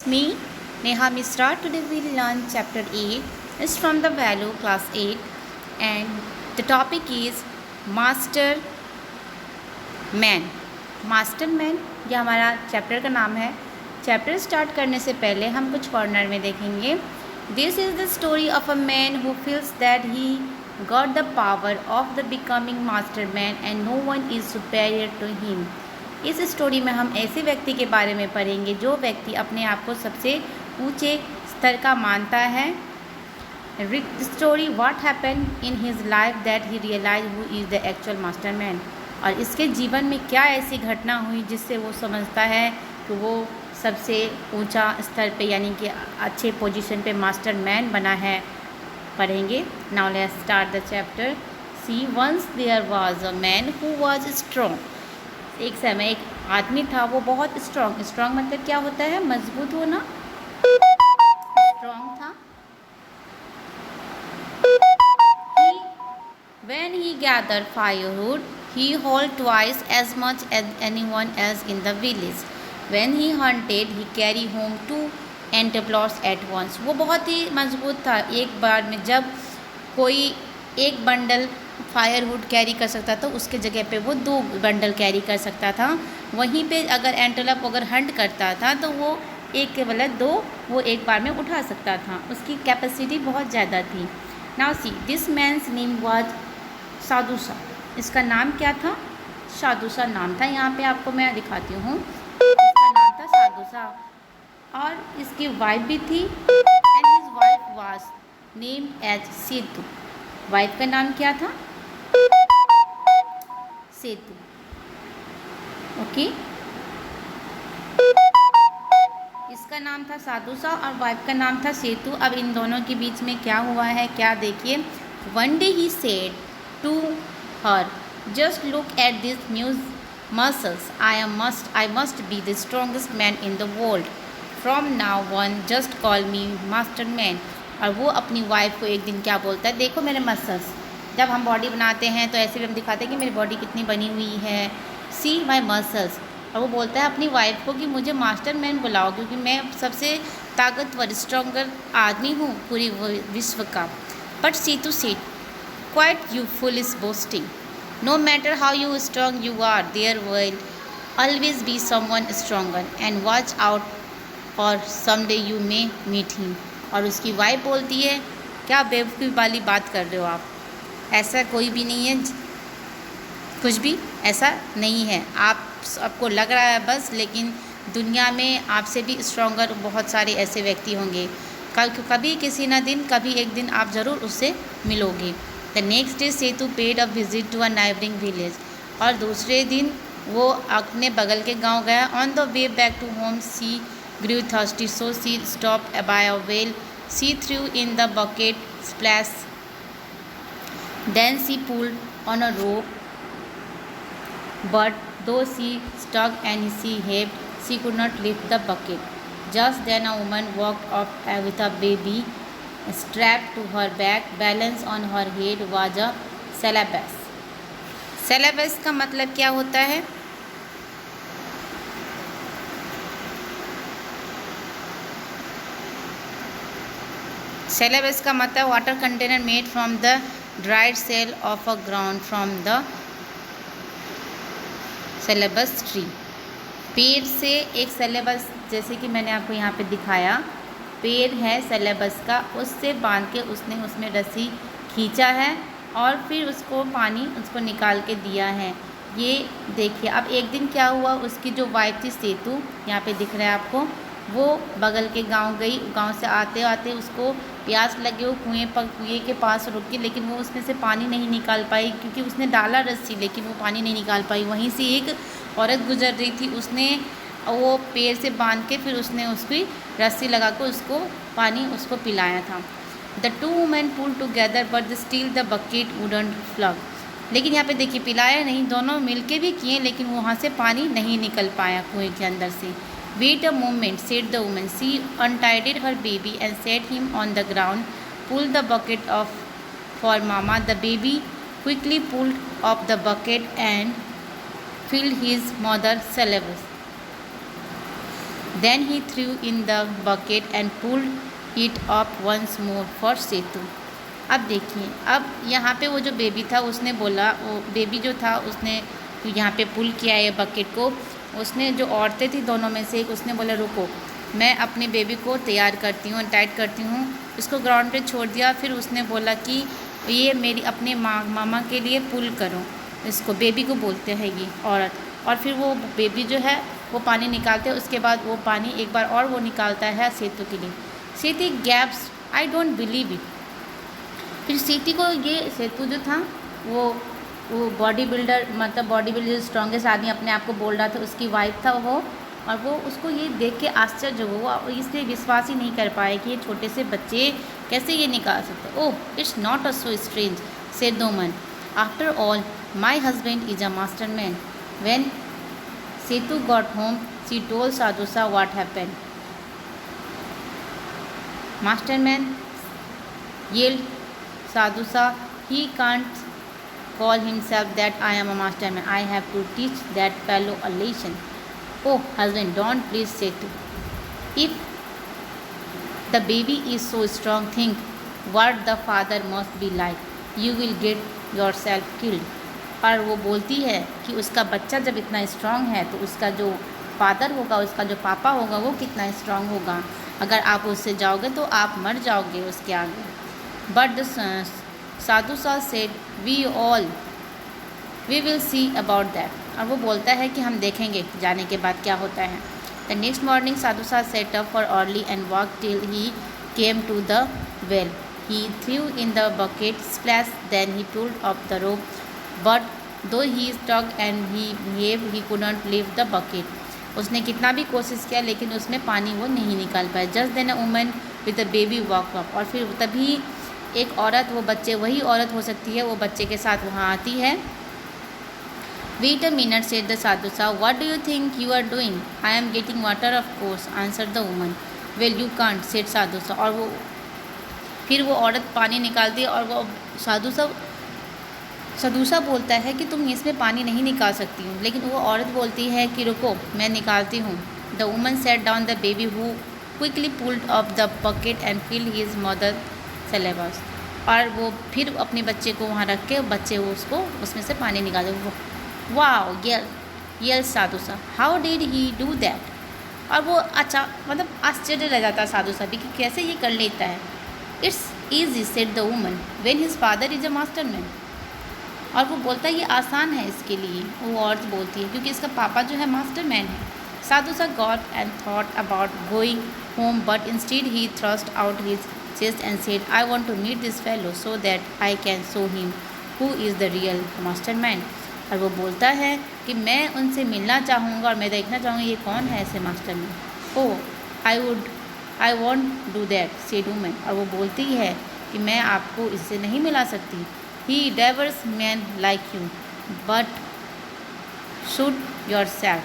Me, Neha Misra. Today we'll learn chapter 8. It's from the value class 8 and the topic is Master Man. Master man यह हमारा chapter का नाम है। Chapter start करने से पहले हम कुछ कॉर्नर में देखेंगे। This is the story of a man who feels that he got the power of the becoming master man and no one is superior to him. इस स्टोरी में हम ऐसे व्यक्ति के बारे में पढ़ेंगे जो व्यक्ति अपने आप को सबसे ऊंचे स्तर का मानता है। Story what happen in his life that he realize who is the actual master man. और इसके जीवन में क्या ऐसी घटना हुई जिससे वो समझता है कि वो सबसे ऊंचा स्तर पे यानी कि अच्छे पोजीशन पे मास्टर मैन बना है। पढ़ेंगे। Now let's start the chapter. See once there was a man who was strong. एक समय एक आदमी था, वो बहुत स्ट्रॉन्ग। स्ट्रॉन्ग मतलब क्या होता है? मजबूत होना। स्ट्रॉन्ग था। When he gathered firewood, he hauled twice as much as anyone else in the village. When he hunted, he carried home 2 antelopes at once. वो बहुत ही मजबूत था। एक बार में जब कोई एक बंडल फायरवुड कैरी कर सकता था, उसके जगह पे वो 2 बंडल कैरी कर सकता था। वहीं पे अगर एंटेलोप अगर हंट करता था तो वो एक के बदले 2 वो एक बार में उठा सकता था। उसकी कैपेसिटी बहुत ज़्यादा थी। Now see this man's name was Sadhusa. इसका नाम क्या था? साधुसा नाम था। यहाँ पे आपको मैं दिखाती हूँ। इसका नाम था साधुसा और इसकी वाइफ भी थी and his wife was named as Setu. Wife का नाम क्या था? सेतु। ओके, इसका नाम था साधुसा और वाइफ का नाम था सेतु। अब इन दोनों के बीच में क्या हुआ है, क्या देखिए। One day he said to her, just look at these muscles. I must be the strongest man in the world. From now on, just call me master man. और वो अपनी वाइफ को एक दिन क्या बोलता है, देखो मेरे मसल्स। जब हम बॉडी बनाते हैं तो ऐसे भी हम दिखाते हैं कि मेरी बॉडी कितनी बनी हुई है। सी माई मसल्स। और वो बोलता है अपनी वाइफ को कि मुझे मास्टर मैन बुलाओ, क्योंकि मैं सबसे ताकतवर स्ट्रॉन्गर आदमी हूँ पूरी विश्व का। But see to seat Quite you foolish boasting. No matter how strong you are, there will always be someone stronger. And watch out, or someday you may meet him. और उसकी वाइफ बोलती है, क्या बेवकूफ़ी वाली बात कर रहे हो आप? ऐसा कोई भी नहीं है, कुछ भी ऐसा नहीं है। आपको लग रहा है बस, लेकिन दुनिया में आपसे भी स्ट्रॉन्गर बहुत सारे ऐसे व्यक्ति होंगे। कभी किसी न दिन, कभी एक दिन आप ज़रूर उससे मिलोगे। The next day Setu paid a visit to a neighbouring village. और दूसरे दिन वो अपने बगल के गांव गया। On the way back to home she grew thirsty, so she stop by a well. She threw in the bucket splash, then she pulled on a rope, but though she stuck and she heaved, she could not lift the bucket. Just then a woman walked up with a baby strapped to her back, balance on her head was a syllabus. syllabus का मतलब क्या होता है? syllabus का मतलब water container made from the dried shell of a ground from the syllabus tree. पेड़ से एक syllabus, जैसे कि मैंने आपको यहाँ पे दिखाया, पेड़ है सिलेबस का, उससे बांध के उसने उसमें रस्सी खींचा है और फिर उसको पानी उसको निकाल के दिया है। ये देखिए। अब एक दिन क्या हुआ, उसकी जो वाइफ थी सेतु, यहाँ पे दिख रहा है आपको, वो बगल के गांव गई। गांव से आते आते उसको प्यास लगे, वो कुएँ के पास रुकी, लेकिन वो उसमें से पानी नहीं निकाल पाई क्योंकि उसने डाला रस्सी, लेकिन वो पानी नहीं निकाल पाई। वहीं से एक औरत गुजर रही थी, उसने वो पेड़ से बांध के फिर उसने उसकी रस्सी लगा कर उसको पानी उसको पिलाया था। The 2 women pulled together but still the bucket wouldn't flow. लेकिन यहाँ पे देखिए, पिलाया नहीं, दोनों मिलके भी किए, लेकिन वहाँ से पानी नहीं निकल पाया कुएं के अंदर से। Wait a moment, said the woman. She untied her baby and set him on the ground. Pull the bucket off for mama. The baby quickly pulled off the bucket and filled his mother's syllabus. Then he threw in the bucket and pulled it up once more for सेतु। अब देखिए, अब यहाँ पे वो जो baby था उसने बोला, वो बेबी जो था उसने यहाँ पे पुल किया है बकेट को। उसने जो औरतें थी दोनों में से एक, उसने बोला रुको, मैं अपने बेबी को तैयार करती हूँ, टाइट करती हूँ। इसको ग्राउंड पे छोड़ दिया। फिर उसने बोला कि ये मेरी अपने मामा के लिए पुल करो। इसको बेबी को बोलते हैं ये औरत। और फिर वो बेबी जो है वो पानी निकालते हैं। उसके बाद वो पानी एक बार और वो निकालता है सेतु के लिए। Setu gasps, I don't believe it. फिर सेतु को ये सेतु जो था वो बॉडी बिल्डर, मतलब बॉडी बिल्डर स्ट्रॉन्गेस्ट आदमी अपने आप को बोल रहा था, उसकी वाइफ था वो। और वो उसको ये देख के आश्चर्य हुआ और इसलिए विश्वास ही नहीं कर पाए कि ये छोटे से बच्चे कैसे ये निकाल सकते। Oh, it's not a so strange, said the woman. After all my husband is a master man. When Setu got home she told Sadhusa what happened. Master man yelled Sadhusa, he can't call himself that. I am a master man. I have to teach that fellow a lesson. Oh, husband, don't please say to. If the baby is so strong, think what the father must be like. You will get yourself killed. और वो बोलती है कि उसका बच्चा जब इतना strong है तो उसका जो फादर होगा, उसका जो पापा होगा वो कितना स्ट्रांग होगा। अगर आप उससे जाओगे तो आप मर जाओगे उसके आगे। But the Sadhusa said we will see about that. और वो बोलता है कि हम देखेंगे जाने के बाद क्या होता है। The next morning Sadhusa set up for early and walk till he came to the well. He threw in the bucket splash, then he pulled up the rope, but though he tug and he behave he couldn't leave the bucket. उसने कितना भी कोशिश किया लेकिन उसमें पानी वो नहीं निकाल पाया। Just then a woman with a baby walk up. और फिर तभी एक औरत, वो बच्चे, वही औरत हो सकती है, वो बच्चे के साथ वहाँ आती है। Wait a minute, said the Sadhusa, what do you think you are doing? I am getting water of course, answer the woman. Well you can't, said Sadhusa. और वो फिर वो औरत पानी निकालती है और वो साधुसा बोलता है कि तुम इसमें पानी नहीं निकाल सकती हूँ, लेकिन वो औरत बोलती है कि रुको, मैं निकालती हूँ। The woman set down the baby who quickly pulled up the bucket and filled his mother calabash. और वो फिर अपने बच्चे को वहाँ रख के बच्चे वो उसको उसमें से पानी निकाले। Wow, yelled Sadhusa, how did he do that. और वो अच्छा, मतलब आश्चर्य रह जाता है साधुसा भी कि कैसे ये कर लेता है। It's easy, said the woman, when his father is a master man. और वो बोलता है ये आसान है इसके लिए, वो औरत बोलती है, क्योंकि इसका पापा जो है मास्टर मैन है। Sadhusa got and thought about going home, but instead he thrust out his chest and said, I want to meet this fellow so that I can show him who is the real master man. और वो बोलता है कि मैं उनसे मिलना चाहूँगा और मैं देखना चाहूँगा ये कौन है ऐसे master man. Oh, I want do that, said woman. और वो बोलती है कि मैं आपको इससे नहीं मिला सकती। He devours man like you, but should yourself.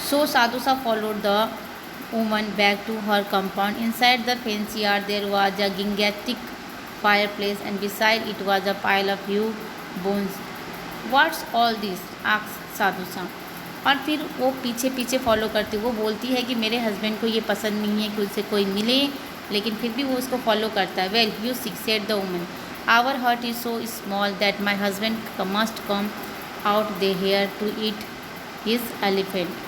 So Sadhusa followed the woman back to her compound. Inside the fenced yard there was a gigantic fireplace and beside it was a pile of huge bones. What's all this? asked Sadhusa. और फिर वो पीछे पीछे follow करती, वो बोलती है कि मेरे हस्बैंड को ये पसंद नहीं है कि उससे कोई मिले, लेकिन फिर भी वो उसको फॉलो करता है। Well you sick, said the woman, our hurt is so small that my husband must come out they hair to eat his elephant.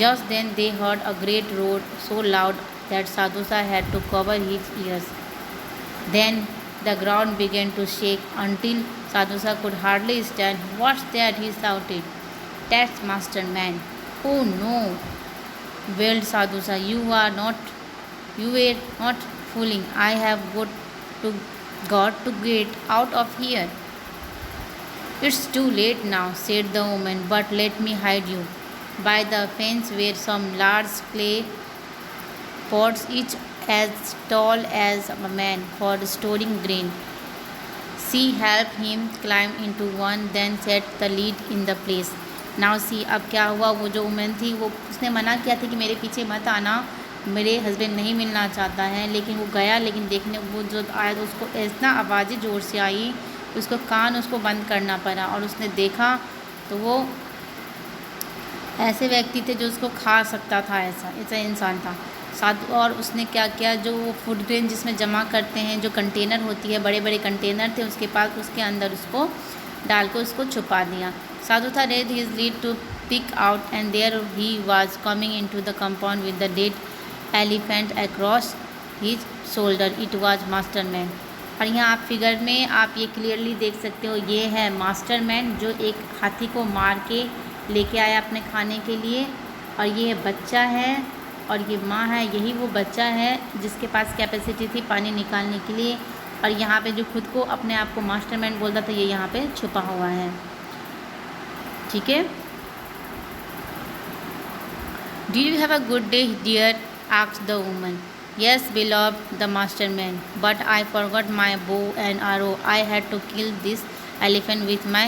Just then they heard a great roar so loud that Sadhusa had to cover his ears. Then the ground began to shake until Sadhusa could hardly stand. What's that? He shouted. That's Master Man. Oh no, wailed Sadhusa. You were not fooling. I have got to get out of here. It's too late now, said the woman, but let me hide you. By the fence were some large clay pots, each as tall as a man, for storing grain. She helped him climb into one, then set the lid in the place. Now see, अब क्या हुआ, वो जो women थी वो उसने मना किया था कि मेरे पीछे मत आना, मेरे हस्बैंड नहीं मिलना चाहता है, लेकिन वो गया। लेकिन देखने वो जो आया तो उसको इतना आवाज़ें ज़ोर से आई, उसको कान उसको बंद करना पड़ा। और उसने देखा तो वो ऐसे व्यक्ति थे जो उसको खा सकता था, ऐसा ऐसा इंसान था साधु। और उसने क्या किया, जो वो फूड ग्रेन जिसमें जमा करते हैं, जो कंटेनर होती है, बड़े बड़े कंटेनर थे उसके पास, उसके अंदर उसको डाल कर उसको छुपा दिया। Sadhusa red his lead to pick out and there he was coming into the compound with the dead elephant across his shoulder, it was master man. और यहाँ आप फिगर में आप ये क्लियरली देख सकते हो, ये है मास्टरमैन जो एक हाथी को मार के लेके आया अपने खाने के लिए। और ये बच्चा है और ये माँ है, यही वो बच्चा है जिसके पास कैपेसिटी थी पानी निकालने के लिए। और यहाँ पे जो खुद को अपने आप को मास्टरमैन बोलता था, ये यहाँ पे छुपा हुआ है। ठीक है। Did you have a good day, dear? asked the woman. Yes, beloved, the masterman, but I forgot my bow and arrow. I had to kill this elephant with my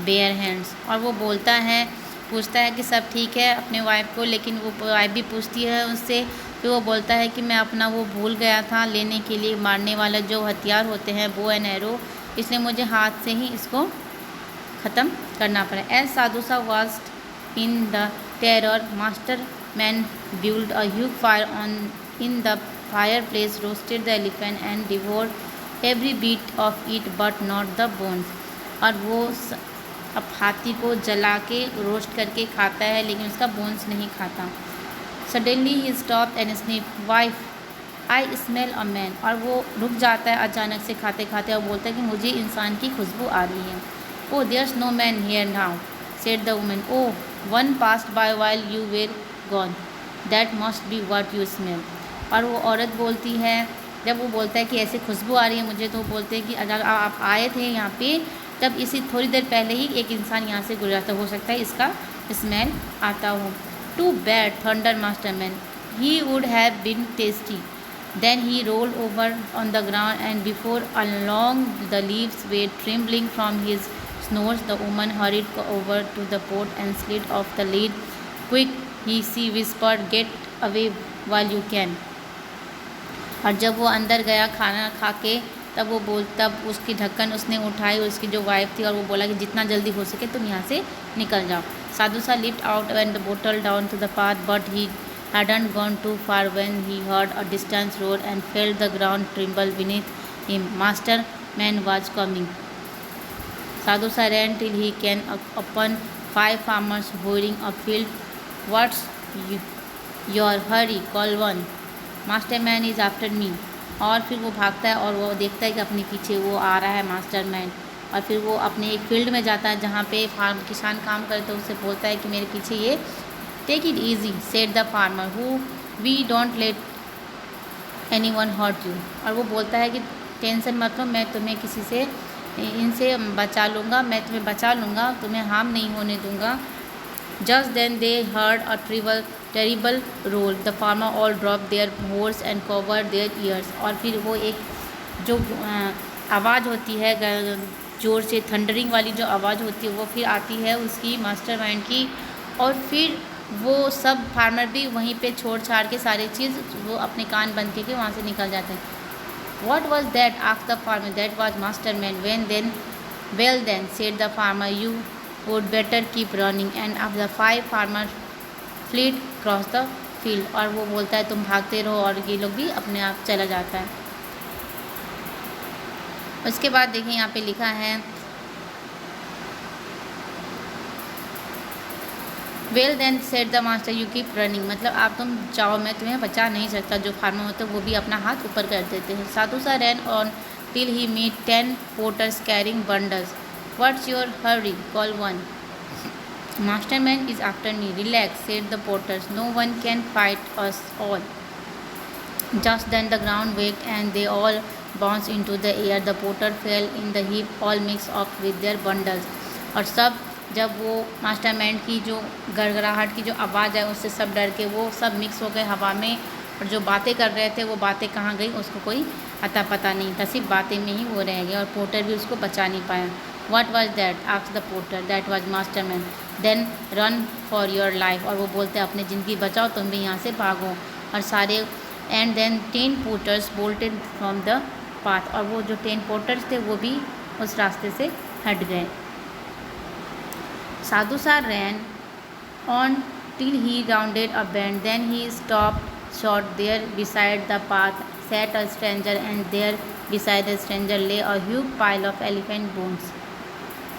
bare hands. और वो बोलता है, पूछता है कि सब ठीक है अपने वाइफ को, लेकिन वो वाइफ भी पूछती है उससे, फिर वो बोलता है कि मैं अपना वो भूल गया था लेने के लिए, मारने वाला जो हथियार होते हैं, बो एंड एरो, इसलिए मुझे हाथ से ही इसको ख़त्म करना पड़ा। As Sadhusa was in the terror, master man built a huge fire on in the fireplace, roasted the elephant and devoured every bit of it but not the bones. और वो अब हाथी को जला के रोस्ट करके खाता है, लेकिन उसका बोन्स नहीं खाता। Suddenly he stop and sniff, wife I smell a man. और वो रुक जाता है अचानक से खाते खाते और बोलता है कि मुझे इंसान की खुशबू आ रही है। Oh there's no man here now, said the woman. Oh one passed by while you were gone, that must be what you smell. और वो औरत बोलती है, जब वो बोलता है कि ऐसे खुशबू आ रही है मुझे, तो बोलते हैं कि अगर आप आए थे यहाँ पे तब इसी थोड़ी देर पहले ही एक इंसान यहाँ से गुजरा था, हो सकता है इसका स्मेल आता हो। Too bad thunder master man, he would have been tasty. Then he rolled over on the ground and before along the leaves were trembling from his snores, the woman hurried over to the pot and slid off the lid. Quick, she whispered, get away while you can. और जब वो अंदर गया खाना खा के, तब उसकी ढक्कन उसने उठाई, उसकी जो वाइफ थी, और वो बोला कि जितना जल्दी हो सके तुम यहाँ से निकल जाओ। साधु सा lift out and the bottle down to the path, but he hadn't gone too far when he heard a distant roar and felt the ground tremble beneath him. Masterman was coming. Sadhu Sa ran till he came upon 5 farmers hoeing a field. What's your hurry? Call one. Masterman is after me. और फिर वो भागता है और वो देखता है कि अपने पीछे वो आ रहा है मास्टरमैन। और फिर वो अपने एक फील्ड में जाता है जहाँ पे किसान काम करे, तो उससे बोलता है कि मेरे पीछे ये, take it easy said the farmer who we don't let anyone hurt you. और वो बोलता है कि टेंशन मत लो, मैं तुम्हें किसी से इनसे बचा लूँगा, मैं तुम्हें बचा लूँगा, तुम्हें हार्म नहीं होने दूँगा। Just then they heard a terrible roll, the farmer all drop their horse and cover their ears. और फिर वो एक जो आवाज़ होती है ज़ोर से थंडरिंग वाली जो आवाज़ होती है, वो फिर आती है उसकी मास्टरमाइंड की। और फिर वो सब फार्मर भी वहीं पे छोड़ छाड़ के सारी चीज़ वो अपने कान बंद करके वहाँ से निकल जाते हैं। What was that? asked the farmer. That was masterman. Well then, said the farmer, you would better keep running. And of the 5 farmers fled across the field. और वो बोलता है तुम भागते रहो, और ये लोग भी अपने आप चला जाता है। उसके बाद देखिए यहाँ पे लिखा है well then said the master you keep running, मतलब आप तुम जाओ, मैं तुम्हें बचा नहीं सकता। जो फार्मर होते हैं वो भी अपना हाथ ऊपर कर देते हैं। Sadhusa ran on till he meet 10 porters carrying bundles. What's your hurry? Call one. Master man is after me. Relax said the porters, no one can fight us all. Just then the ground waked and they all bounce into the air. The porter fell in the heap, all mix up with their bundles. और सब जब वो Masterman की जो गड़गड़ाहट की जो आवाज़ है उससे सब डर के वो सब मिक्स हो गए हवा में। और जो बातें कर रहे थे वो बातें कहाँ गई उसको कोई अता पता नहीं था, सिर्फ बातें में ही वो रह गए। और पोर्टर भी उसको बचा नहीं पाया। What was that? Asked the porter. That was master man. Then run for your life. और वो बोलते हैं अपनी ज़िंदगी बचाओ, तुम भी यहाँ से भागो। और सारे and then 10 porters bolted from the path. और वो जो 10 पोर्टर्स थे वो भी उस रास्ते से हट गए। साधु सा रैन on till he rounded a bend. Then he stopped short. There beside the path sat a stranger, and there beside the stranger lay a huge pile of elephant bones.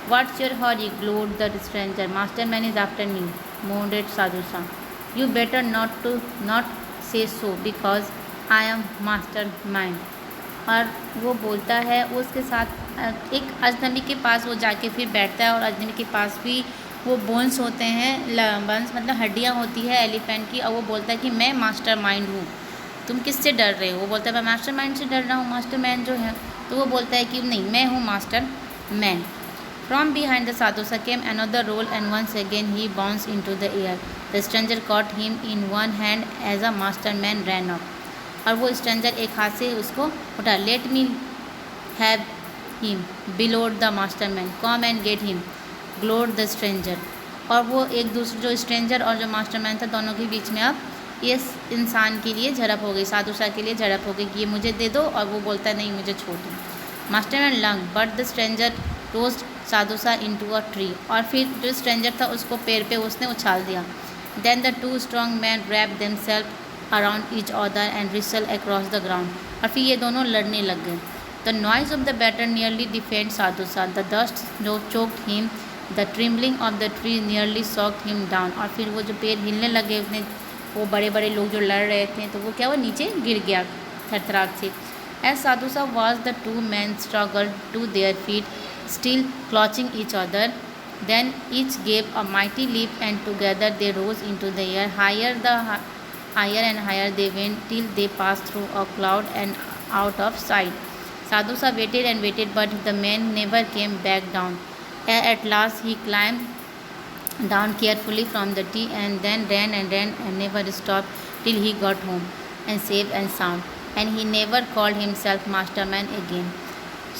What's your hurry? Glowed the stranger. Masterman is after me, moaned Sadhusa. You better not say so, because I am mastermind. और वो बोलता है, उसके साथ एक अजनबी के पास वो जाके फिर बैठता है, और अजनबी के पास भी वो बोन्स होते हैं, बोन्स मतलब हड्डियाँ होती है एलिफेंट की, और वो बोलता है कि मैं मास्टरमाइंड हूँ, तुम किससे डर रहे हो? वो बोलता है मैं मास्टरमाइंड से डर रहा हूँ, मास्टरमाइंड जो है। तो वो बोलता है कि नहीं, मैं हूँ Masterman. From behind the Sadhusa came another roll, and once again he bounced into the air. The stranger caught him in one hand as a masterman ran up. और वो स्ट्रेंजर एक हाथ से उसको उठा। Let me have him, bellowed the master man, come and get him, growled the stranger. और वो एक दूसरे, जो स्ट्रेंजर और जो मास्टरमैन था, दोनों के बीच में अब इस इंसान के लिए झड़प हो गई, साधुसा के लिए झड़प हो गई कि ये मुझे दे दो, और वो बोलता है नहीं, मुझे छोड़ दो। Master man lunged but the stranger tossed Sadhusa into a tree. और फिर जो स्ट्रेंजर था उसको पेड़ पे उसने उछाल दिया। Then the two strong man wrap themselves around each other and wrestle across the ground. और फिर ये दोनों लड़ने लग गए। The noise of the battle nearly deafened Sadhusa, the dust जो choked him, the trembling of the tree nearly socked him down. और फिर वो जो पेड़ हिलने लगे, उसने वो बड़े बड़े लोग जो लड़ रहे थे, तो वो क्या हुआ, नीचे गिर गया थरथराट से। As Sadhusa was the two man struggle to their feet, still clutching each other. Then each gave a mighty leap, and together they rose into the air. Higher and higher they went till they passed through a cloud and out of sight. Sadhusa waited and waited, but the man never came back down. At last he climbed down carefully from the tree, and then ran and never stopped till he got home and safe and sound. And he never called himself masterman again.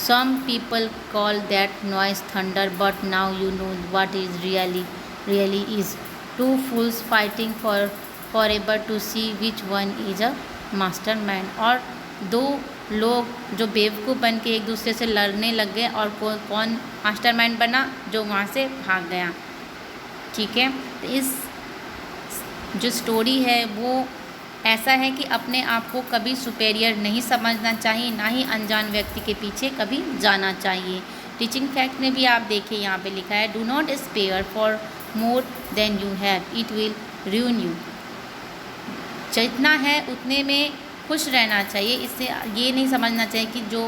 Some people call that noise thunder, but now you know what is really is. Two fools fighting forever to see which one is a mastermind. और दो लोग जो बेवकूफ़ बन के एक दूसरे से लड़ने लग गए, और कौन मास्टरमाइंड बना, जो वहाँ से भाग गया। ठीक है, तो इस जो स्टोरी है वो ऐसा है कि अपने आप को कभी सुपेरियर नहीं समझना चाहिए, ना ही अनजान व्यक्ति के पीछे कभी जाना चाहिए। टीचिंग फैक्ट में भी आप देखिए, यहाँ पे लिखा है, do not spare for more than you have, it will ruin you. जितना है उतने में खुश रहना चाहिए। इससे ये नहीं समझना चाहिए कि जो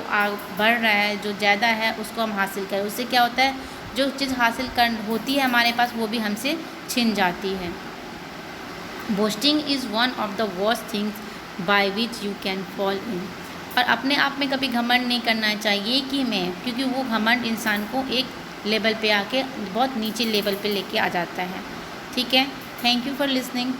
बढ़ रहा है, जो ज़्यादा है, उसको हम हासिल करें। उससे क्या होता है, जो चीज़ हासिल कर होती है हमारे पास, वो भी हमसे छिन जाती है। Boasting is one of the worst things by which you can fall in. और अपने आप में कभी घमंड नहीं करना चाहिए कि मैं, क्योंकि वो घमंड इंसान को एक लेवल पे आके बहुत नीचे लेवल पे लेके आ जाता है। ठीक है, थैंक यू फॉर लिसनिंग।